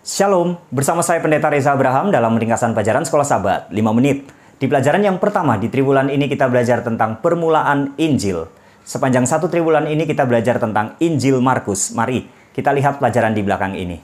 Shalom, bersama saya Pendeta Reza Abraham dalam ringkasan pelajaran Sekolah Sabat 5 menit. Di pelajaran yang pertama di triwulan ini kita belajar tentang permulaan Injil. Sepanjang satu triwulan ini kita belajar tentang Injil Markus. Mari kita lihat pelajaran di belakang ini.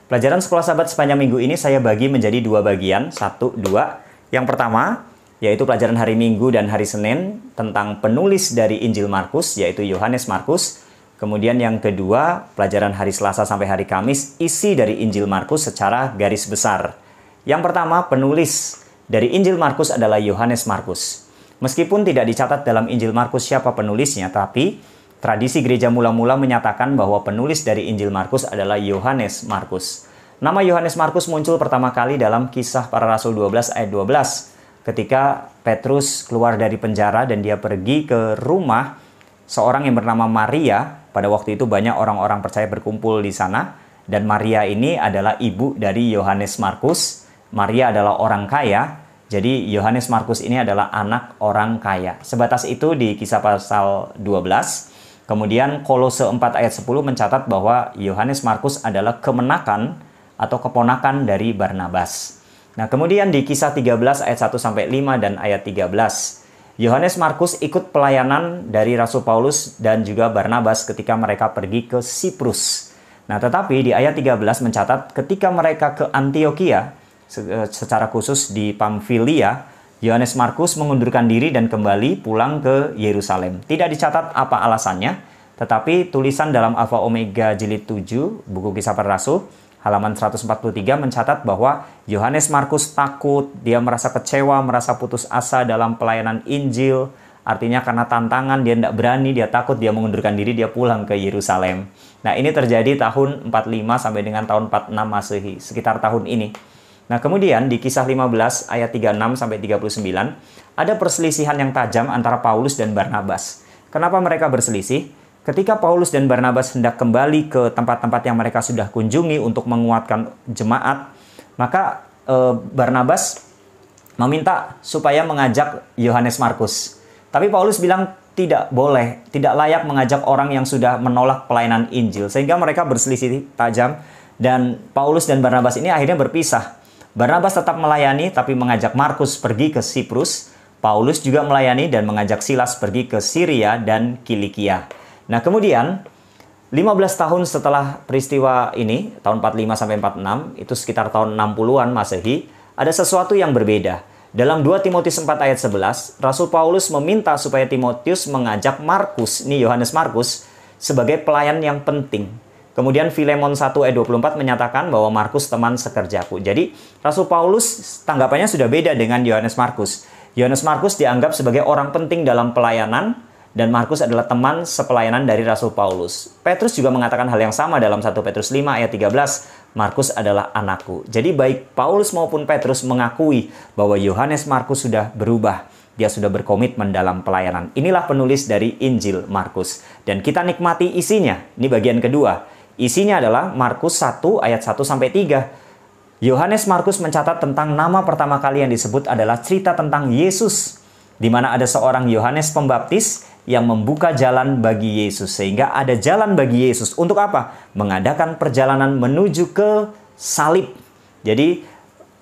Pelajaran Sekolah Sabat sepanjang minggu ini saya bagi menjadi dua bagian, 1, 2. Yang pertama yaitu pelajaran hari Minggu dan hari Senin tentang penulis dari Injil Markus, yaitu Yohanes Markus. Kemudian yang kedua, pelajaran hari Selasa sampai hari Kamis, isi dari Injil Markus secara garis besar. Yang pertama, penulis dari Injil Markus adalah Yohanes Markus. Meskipun tidak dicatat dalam Injil Markus siapa penulisnya, tapi tradisi gereja mula-mula menyatakan bahwa penulis dari Injil Markus adalah Yohanes Markus. Nama Yohanes Markus muncul pertama kali dalam Kisah Para Rasul 12 ayat 12, ketika Petrus keluar dari penjara dan dia pergi ke rumah seorang yang bernama Maria. Pada waktu itu banyak orang-orang percaya berkumpul di sana, dan Maria ini adalah ibu dari Yohanes Markus. Maria adalah orang kaya, jadi Yohanes Markus ini adalah anak orang kaya. Sebatas itu di Kisah pasal 12. Kemudian Kolose 4 ayat 10 mencatat bahwa Yohanes Markus adalah kemenakan atau keponakan dari Barnabas. Nah, kemudian di Kisah 13 ayat 1-5 dan ayat 13. Yohanes Markus ikut pelayanan dari Rasul Paulus dan juga Barnabas ketika mereka pergi ke Siprus. Nah, tetapi di ayat 13 mencatat ketika mereka ke Antioquia, secara khusus di Pamfilia, Yohanes Markus mengundurkan diri dan kembali pulang ke Yerusalem. Tidak dicatat apa alasannya, tetapi tulisan dalam Alfa Omega jilid 7, buku Kisah Para Rasul, halaman 143 mencatat bahwa Yohanes Markus takut, dia merasa kecewa, merasa putus asa dalam pelayanan Injil. Artinya karena tantangan, dia tidak berani, dia takut, dia mengundurkan diri, dia pulang ke Yerusalem. Nah, ini terjadi tahun 45 sampai dengan tahun 46 Masehi, sekitar tahun ini. Nah, kemudian di Kisah 15 ayat 36 sampai 39, ada perselisihan yang tajam antara Paulus dan Barnabas. Kenapa mereka berselisih? Ketika Paulus dan Barnabas hendak kembali ke tempat-tempat yang mereka sudah kunjungi untuk menguatkan jemaat, maka Barnabas meminta supaya mengajak Yohanes Markus. Tapi Paulus bilang tidak boleh, tidak layak mengajak orang yang sudah menolak pelayanan Injil. Sehingga mereka berselisih tajam dan Paulus dan Barnabas ini akhirnya berpisah. Barnabas tetap melayani tapi mengajak Markus pergi ke Siprus. Paulus juga melayani dan mengajak Silas pergi ke Syria dan Kilikia. Nah, kemudian 15 tahun setelah peristiwa ini, tahun 45 sampai 46, itu sekitar tahun 60-an Masehi, ada sesuatu yang berbeda. Dalam 2 Timotius 4 ayat 11, Rasul Paulus meminta supaya Timotius mengajak Markus, ini Yohanes Markus, sebagai pelayan yang penting. Kemudian Filemon 1 ayat 24 menyatakan bahwa Markus teman sekerjaku. Jadi, Rasul Paulus tanggapannya sudah beda dengan Yohanes Markus. Yohanes Markus dianggap sebagai orang penting dalam pelayanan, dan Markus adalah teman sepelayanan dari Rasul Paulus. Petrus juga mengatakan hal yang sama dalam 1 Petrus 5 ayat 13. Markus adalah anakku. Jadi baik Paulus maupun Petrus mengakui bahwa Yohanes Markus sudah berubah. Dia sudah berkomitmen dalam pelayanan. Inilah penulis dari Injil Markus. Dan kita nikmati isinya. Ini bagian kedua. Isinya adalah Markus 1 ayat 1-3. Yohanes Markus mencatat tentang nama pertama kali yang disebut adalah cerita tentang Yesus, di mana ada seorang Yohanes Pembaptis yang membuka jalan bagi Yesus. Sehingga ada jalan bagi Yesus. Untuk apa? Mengadakan perjalanan menuju ke salib. Jadi,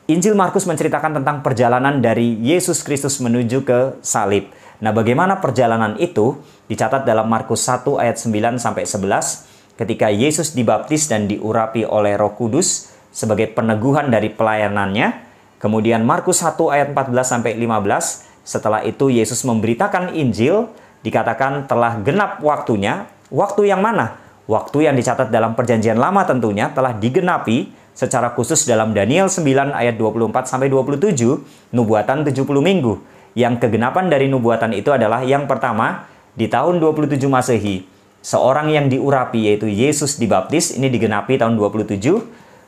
Injil Markus menceritakan tentang perjalanan dari Yesus Kristus menuju ke salib. Nah, bagaimana perjalanan itu? Dicatat dalam Markus 1 ayat 9-11, ketika Yesus dibaptis dan diurapi oleh Roh Kudus sebagai peneguhan dari pelayanannya. Kemudian Markus 1 ayat 14-15, setelah itu Yesus memberitakan Injil, dikatakan telah genap waktunya. Waktu yang mana? Waktu yang dicatat dalam perjanjian lama tentunya telah digenapi secara khusus dalam Daniel 9 ayat 24-27, nubuatan 70 minggu. Yang kegenapan dari nubuatan itu adalah yang pertama, di tahun 27 Masehi, seorang yang diurapi yaitu Yesus dibaptis, ini digenapi tahun 27.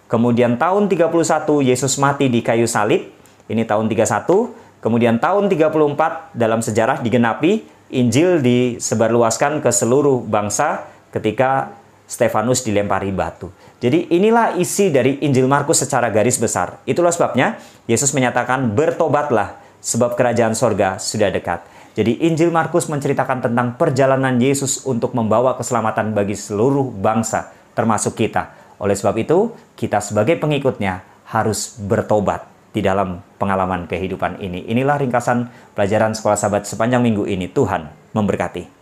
Kemudian tahun 31 Yesus mati di kayu salib, ini tahun 31. Kemudian tahun 34 dalam sejarah digenapi, Injil disebarluaskan ke seluruh bangsa ketika Stefanus dilempari batu. Jadi inilah isi dari Injil Markus secara garis besar. Itulah sebabnya Yesus menyatakan bertobatlah sebab kerajaan sorga sudah dekat. Jadi Injil Markus menceritakan tentang perjalanan Yesus untuk membawa keselamatan bagi seluruh bangsa, termasuk kita. Oleh sebab itu, kita sebagai pengikutnya harus bertobat di dalam pengalaman kehidupan ini. Inilah ringkasan pelajaran Sekolah Sahabat sepanjang minggu ini. Tuhan memberkati.